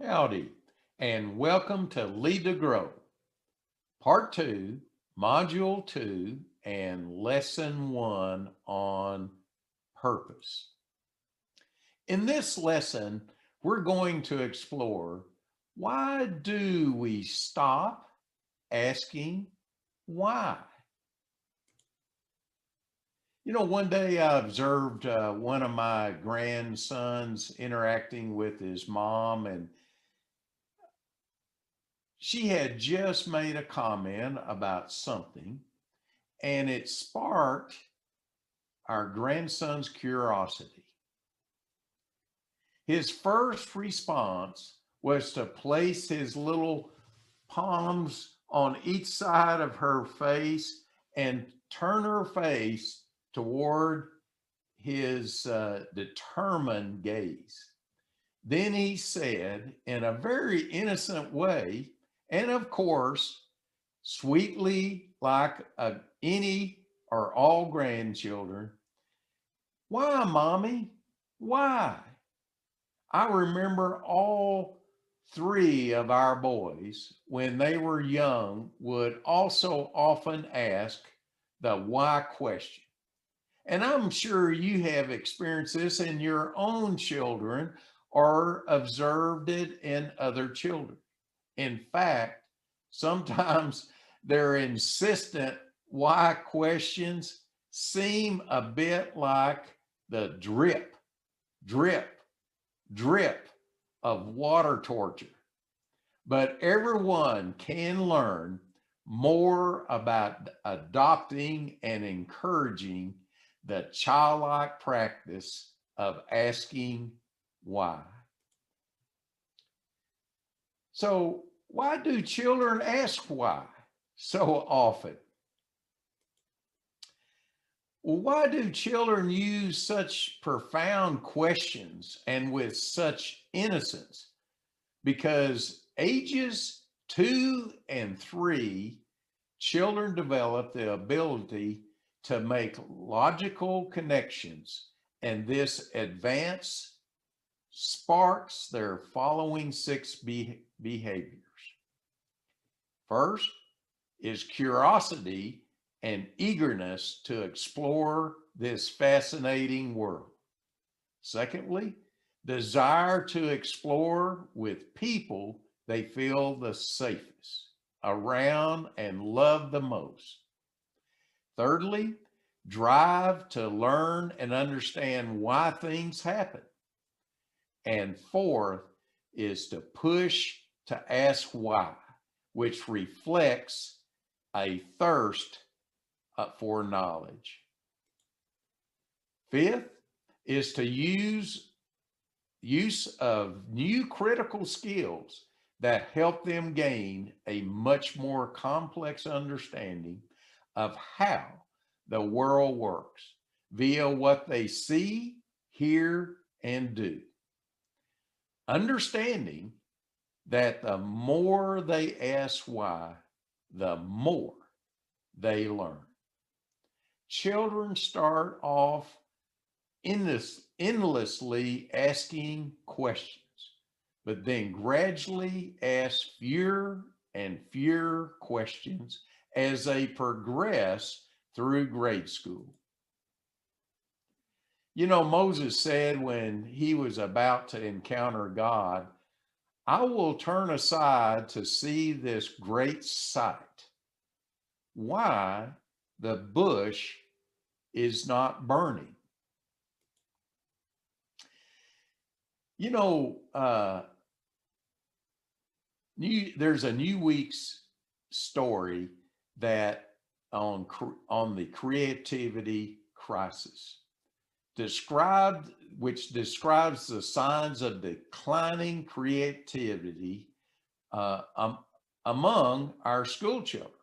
Howdy, and welcome to Lead to Grow, Part 2, Module 2, and Lesson 1 on Purpose. In this lesson, we're going to explore why do we stop asking why? One day I observed one of my grandsons interacting with his mom, and she had just made a comment about something, and it sparked our grandson's curiosity. His first response was to place his little palms on each side of her face and turn her face toward his determined gaze. Then he said, in a very innocent way, and of course, sweetly like any or all grandchildren, "Why, mommy? Why?" I remember all three of our boys, when they were young, would also often ask the why question. And I'm sure you have experienced this in your own children or observed it in other children. In fact, sometimes their insistent why questions seem a bit like the drip, drip, drip of water torture. But everyone can learn more about adopting and encouraging the childlike practice of asking why. So, why do children ask why so often? Well, why do children use such profound questions and with such innocence? Because ages 2 and 3, children develop the ability to make logical connections, and this advance sparks their following six behaviors. First is curiosity and eagerness to explore this fascinating world. Secondly, desire to explore with people they feel the safest around and love the most. Thirdly, drive to learn and understand why things happen. And fourth is to push to ask why, which reflects a thirst for knowledge. Fifth is to use of new critical skills that help them gain a much more complex understanding of how the world works via what they see, hear, and do. Understanding that the more they ask why, the more they learn. Children start off endlessly asking questions, but then gradually ask fewer and fewer questions as they progress through grade school. Moses said when he was about to encounter God, "I will turn aside to see this great sight, why the bush is not burning." You know, there's a New Week's story that on the creativity crisis described, which describes the signs of declining creativity among our school children.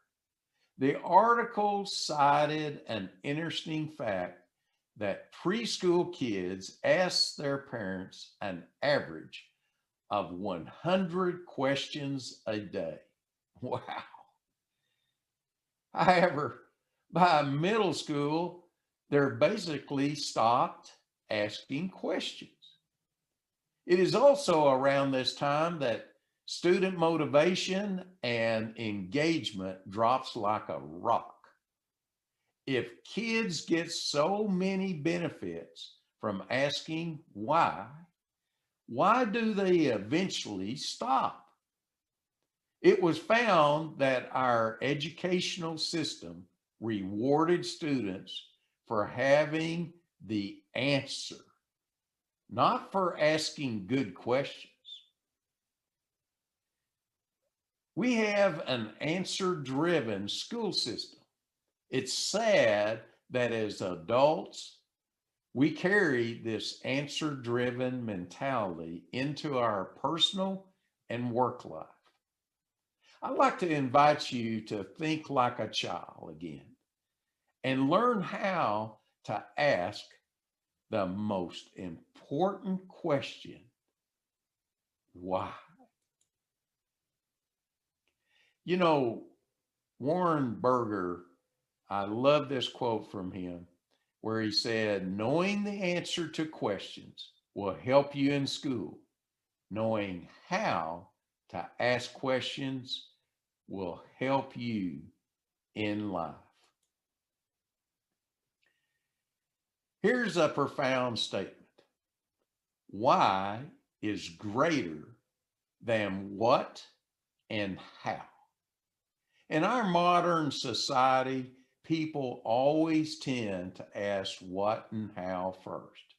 The article cited an interesting fact that preschool kids ask their parents an average of 100 questions a day. Wow. However, by middle school, they're basically stopped asking questions. It is also around this time that student motivation and engagement drops like a rock. If kids get so many benefits from asking why do they eventually stop? It was found that our educational system rewarded students for having the answer, not for asking good questions. We have an answer driven school system. It's sad that as adults, we carry this answer driven mentality into our personal and work life. I'd like to invite you to think like a child again and learn how to ask the most important question: why? You know, Warren Berger, I love this quote from him where he said, knowing the answer to questions will help you in school. Knowing how to ask questions will help you in life. Here's a profound statement: why is greater than what and how. In our modern society, people always tend to ask what and how first.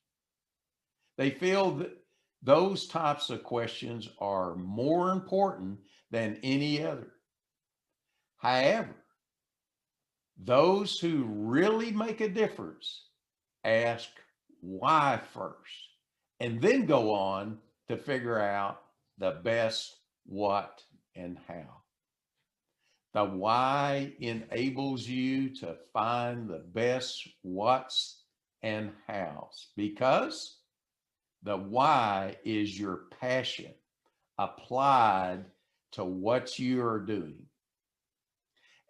They feel that those types of questions are more important than any other. However, those who really make a difference ask why first and then go on to figure out the best what and how. The why enables you to find the best what's and how's because the why is your passion applied to what you are doing.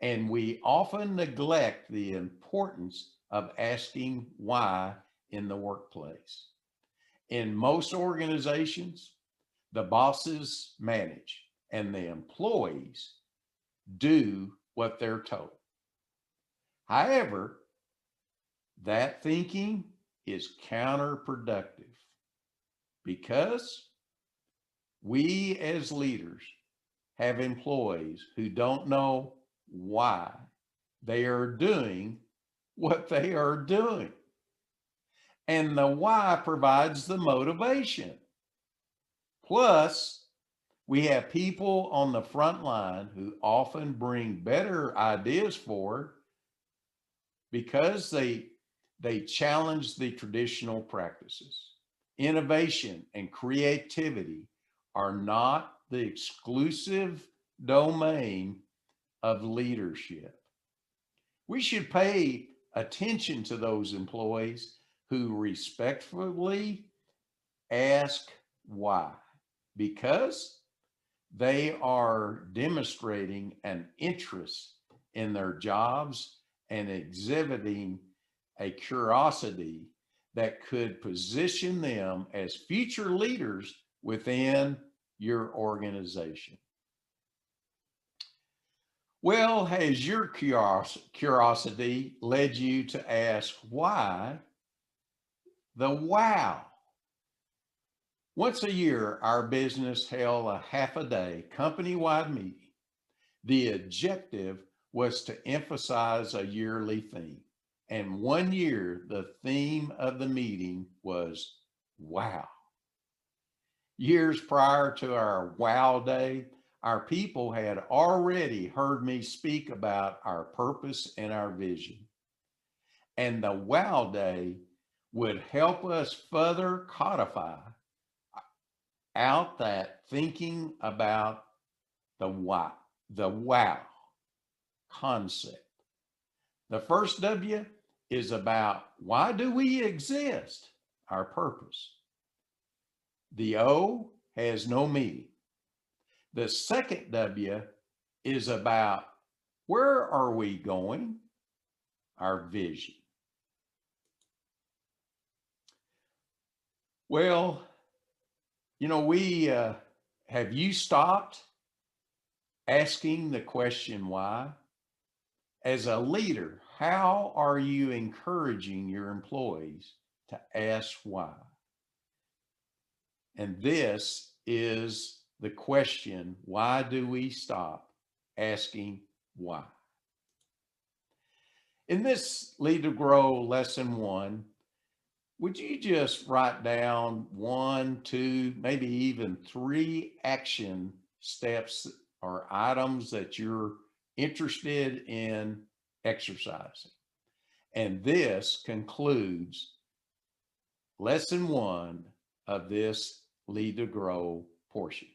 And we often neglect the importance of asking why in the workplace. In most organizations, the bosses manage and the employees do what they're told. However, that thinking is counterproductive because we as leaders have employees who don't know why they are doing what they are doing. And the why provides the motivation. Plus, we have people on the front line who often bring better ideas forward because they challenge the traditional practices. Innovation and creativity are not the exclusive domain of leadership. We should pay attention to those employees who respectfully ask why, because they are demonstrating an interest in their jobs and exhibiting a curiosity that could position them as future leaders within your organization. Well, has your curiosity led you to ask why the wow? Once a year, our business held a half a day company-wide meeting. The objective was to emphasize a yearly theme. And one year, the theme of the meeting was wow. Years prior to our wow day, our people had already heard me speak about our purpose and our vision. And the wow day would help us further codify out that thinking about the wow concept. The first W is about why do we exist, our purpose. The O has no meaning. The second W is about where are we going, our vision. Well, We have you stopped asking the question why? As a leader, how are you encouraging your employees to ask why? And this is the question: why do we stop asking why? In this Lead to Grow lesson 1, would you just write down 1, 2, maybe even 3 action steps or items that you're interested in exercising? And this concludes lesson 1 of this Lead to Grow portion.